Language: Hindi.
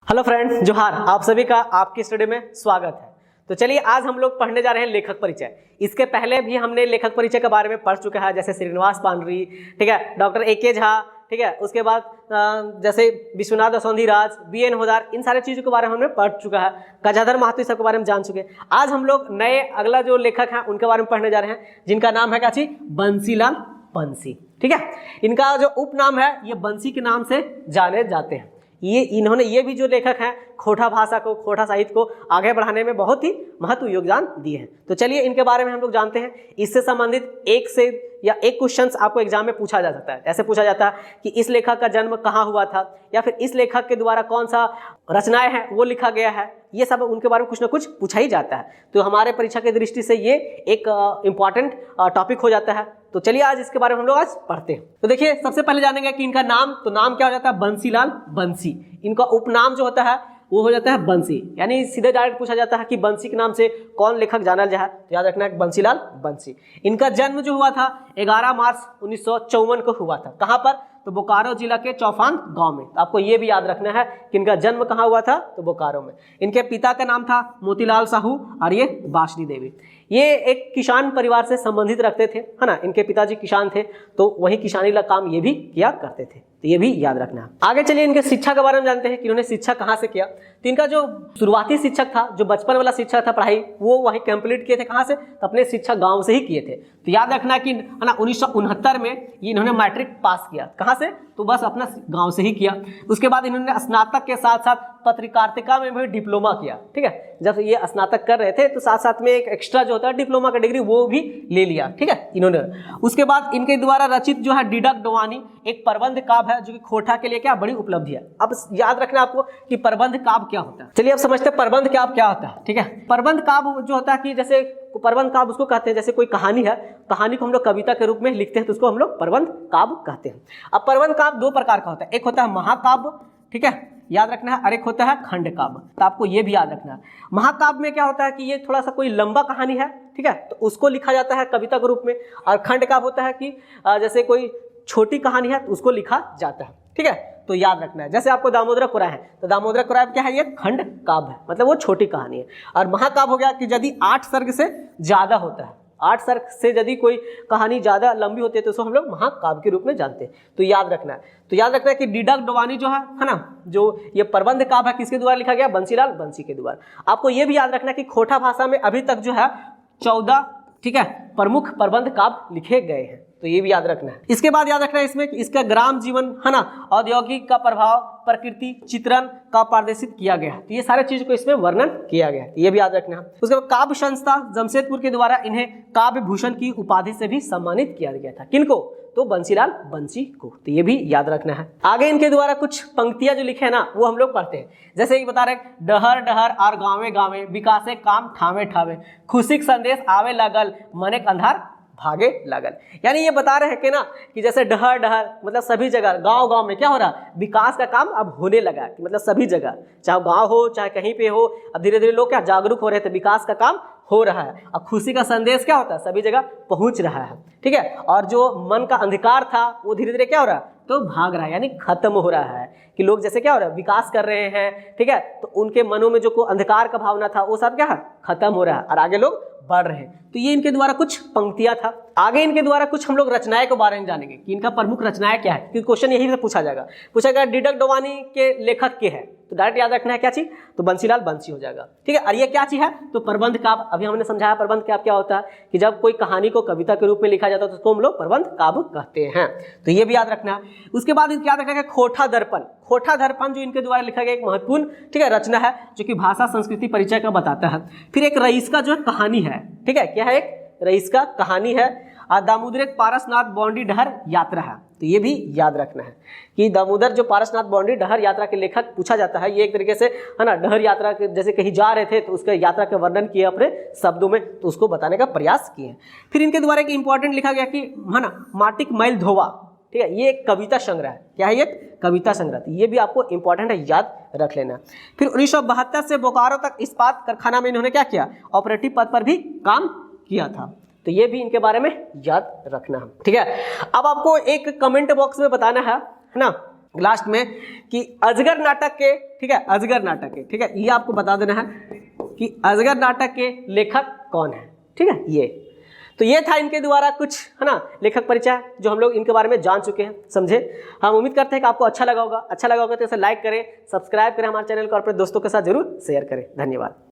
हेलो फ्रेंड्स, जोहार। आप सभी का आपकी स्टडी में स्वागत है। तो चलिए आज हम लोग पढ़ने जा रहे हैं लेखक परिचय। इसके पहले भी हमने लेखक परिचय के बारे में पढ़ चुका है, जैसे श्रीनिवास पांडरी, ठीक है, डॉक्टर ए.के. झा, ठीक है, उसके बाद जैसे विश्वनाथ दसौंधीराज, बी.एन. होदार, इन सारे चीज़ों के बारे में हमने पढ़ चुका है। गजाधर महतो सब के बारे में जान चुके हैं। आज हम लोग नए अगला जो लेखक हैं उनके बारे में पढ़ने जा रहे हैं, जिनका नाम है क्या चीज? बंसीलाल बंसी। ठीक है, इनका जो उपनाम है ये बंसी के नाम से जाने जाते हैं। ये भी जो लेखक हैं खोटा भाषा को, खोटा साहित्य को आगे बढ़ाने में बहुत ही महत्व योगदान दिए हैं। तो चलिए इनके बारे में हम लोग जानते हैं। इससे संबंधित एक क्वेश्चन आपको एग्जाम में पूछा जा सकता है। ऐसे पूछा जाता है कि इस लेखक का जन्म कहाँ हुआ था, या फिर इस लेखक के द्वारा कौन सा रचनाएं हैं वो लिखा गया है। ये सब उनके बारे में कुछ ना कुछ पूछा ही जाता है। तो हमारे परीक्षा की दृष्टि से ये एक इम्पॉर्टेंट टॉपिक हो जाता है। तो चलिए आज इसके बारे में हम लोग आज पढ़ते हैं। तो देखिए, सबसे पहले जानेंगे कि इनका नाम, तो नाम क्या हो जाता है? बंसीलाल बंसी। इनका उपनाम जो होता है वो हो जाता है बंसी, यानी सीधे डायरेक्ट पूछा जाता है कि बंसी के नाम से कौन लेखक जाना जाए, तो याद रखना है बंसीलाल बंसी। इनका जन्म जो हुआ था 11 मार्च 1954 को हुआ था। कहाँ पर? तो बोकारो जिला के चौफान गांव में। तो आपको ये भी याद रखना है कि इनका जन्म कहाँ हुआ था, तो बोकारो में। इनके पिता का नाम था मोतीलाल साहू और ये बासनी देवी। ये एक किसान परिवार से संबंधित रखते थे, है ना। इनके पिताजी किसान थे, तो वही किसानी का काम ये भी किया करते थे। तो ये भी याद रखना है। आगे चलिए इनके शिक्षा के बारे में जानते हैं कि इन्होंने शिक्षा कहाँ से किया। तो इनका जो शुरुआती शिक्षक था, जो बचपन वाला शिक्षा था पढ़ाई, वो वही कंप्लीट किए थे। कहाँ से? तो अपने शिक्षा गांव से ही किए थे। तो याद रखना कि 1969 में ये इन्होंने मैट्रिक पास किया। कहाँ से? तो बस अपना गांव से ही किया। उसके बाद इन्होंने स्नातक के साथ साथ पत्रकारिता में भी डिप्लोमा किया। ठीक है, जब ये स्नातक कर रहे थे तो साथ साथ में एक एक्स्ट्रा जो होता है डिप्लोमा का डिग्री वो भी ले लिया। ठीक है, इन्होंने। उसके बाद इनके द्वारा रचित जो है डिडक डोवानी एक प्रबंध काव्य है, जो कि खोटा के लिए क्या बड़ी उपलब्धि है। अब याद रखना आपको कि प्रबंध काव्य क्या होता है। चलिए अब समझते हैं प्रबंध काव्य क्या होता है। ठीक है, प्रबंध काव्य जो होता है कि जैसे प्रबंध काव्य उसको कहते हैं, जैसे कोई कहानी है, कहानी को हम लोग कविता के रूप में लिखते हैं तो उसको हम लोग प्रबंध काव्य कहते हैं। अब प्रबंध काव्य दो प्रकार का होता है, एक होता है महाकाव्य, ठीक है, याद रखना है, और एक होता है खंड काव्य। तो आपको ये भी याद रखना है। महाकाव्य में क्या होता है कि ये थोड़ा सा कोई लंबा कहानी है, ठीक है, तो उसको लिखा जाता है कविता के रूप में। और खंड काव्य होता है कि जैसे कोई छोटी कहानी है तो उसको लिखा जाता है। ठीक है, तो याद रखना है। जैसे आपको दामोदर कुराय है, तो दामोदर कुराय क्या है? ये खंड काव्य है, मतलब वो छोटी कहानी है। और महाकाव्य हो गया कि यदि 8 सर्ग से ज्यादा होता है, 8 सर्ग से यदि कोई कहानी ज्यादा लंबी होती है तो उसको हम लोग महाकाव्य के रूप में जानते हैं। तो याद रखना है। तो याद रखना है कि डिडक डोवानी जो है ना, जो ये प्रबंध काव्य है, किसके द्वारा लिखा गया? बंसीलाल बंसी के द्वारा। आपको ये भी याद रखना है कि खोटा भाषा में अभी तक जो है 14, ठीक है, प्रमुख प्रबंध काव्य लिखे गए हैं। तो ये भी याद रखना है। इसके बाद याद रखना है इसमें इसका ग्राम जीवन, है ना, औद्योगिक का प्रभाव, प्रकृति चित्रण का प्रदर्शित किया गया है। तो ये सारे चीज को इसमें वर्णन किया गया है, ये भी याद रखना है। उसके बाद काव्य संस्था जमशेदपुर के द्वारा इन्हें काव्य भूषण की उपाधि से भी सम्मानित किया गया था। किनको? तो बंसीलाल बंसी को। तो ये भी याद रखना है। आगे इनके द्वारा कुछ पंक्तियां जो लिखे हैं ना, वो हम लोग पढ़ते हैं। जैसे बता रहे, डहर डहर और गावे गावे विकासे काम ठावे ठावे, खुशी संदेश आवे लगल मने अंधार भागे लगल। यानी ये बता रहे हैं कि ना कि जैसे डहर डहर मतलब सभी जगह, गांव गांव में क्या हो रहा है? विकास का काम अब होने लगा है। मतलब सभी जगह, चाहे गांव हो चाहे कहीं पे हो, अब धीरे धीरे लोग क्या जागरूक हो रहे थे, विकास का काम हो रहा है। अब खुशी का संदेश क्या होता है? सभी जगह पहुंच रहा है। ठीक है, और जो मन का अंधकार था वो धीरे धीरे क्या हो रहा है? तो भाग रहा है, यानी खत्म हो रहा है। कि लोग जैसे क्या हो रहा है? विकास कर रहे हैं, ठीक है, तो उनके मनों में जो को अंधकार का भावना था वो सब क्या है? खत्म हो रहा है और आगे लोग बढ़ रहे हैं। तो ये इनके द्वारा कुछ पंक्तियां था। आगे इनके द्वारा कुछ हम लोग रचनाएं के बारे में जानेंगे कि इनका प्रमुख रचनाएं क्या है, क्योंकि क्वेश्चन यही से पूछा जाएगा डिडक डोवानी के लेखक के है, तो डायरेक्ट याद रखना है क्या चीज? तो बंसीलाल बंसी हो जाएगा। ठीक है, और ये क्या चीज है? तो प्रबंध काव्य। अभी हमने समझाया प्रबंध काव्य क्या होता है कि जब कोई कहानी को कविता के रूप में लिखा जाता है तो उसको हम लोग प्रबंध काव्य कहते हैं। तो ये भी याद रखना है। उसके बाद याद रखना है खोटा दर्पण। खोटा दर्पण जो इनके द्वारा लिखा गया एक महत्वपूर्ण, ठीक है, रचना है, जो कि भाषा संस्कृति परिचय का बताता है। फिर एक रईस का जो है कहानी है, ठीक है, क्या है? एक रईस का कहानी है। दामोदर एक पारसनाथ बॉन्डी डहर यात्रा है। तो ये भी याद रखना है कि दामोदर जो पारसनाथ बॉन्डी डहर यात्रा के लेखक पूछा जाता है। ये एक तरीके से, है ना, डहर यात्रा के जैसे कहीं जा रहे थे तो उसके यात्रा का वर्णन किया अपने शब्दों में, तो उसको बताने का प्रयास किए। फिर इनके द्वारा एक इंपॉर्टेंट लिखा गया कि, है ना, माटिक मैल धोवा। ठीक है, ये एक कविता संग्रह है। क्या है ये? कविता संग्रह। ये भी आपको इंपॉर्टेंट है, याद रख लेना। फिर 1972 से बोकारो तक इस्पात कारखाना में इन्होंने क्या किया? ऑपरेटिव पद पर भी काम किया था। तो ये भी इनके बारे में याद रखना है। ठीक है, अब आपको एक कमेंट बॉक्स में बताना है ना, लास्ट में कि अजगर नाटक के, ठीक है, अजगर नाटक के, ठीक है, ये आपको बता देना है कि अजगर नाटक के लेखक कौन है, ठीक है। ये तो ये था इनके द्वारा कुछ, है ना, लेखक परिचय जो हम लोग इनके बारे में जान चुके हैं, समझे। हम उम्मीद करते हैं कि आपको अच्छा लगा होगा तो इसे लाइक करें, सब्सक्राइब करें हमारे चैनल को और अपने दोस्तों के साथ जरूर शेयर करें। धन्यवाद।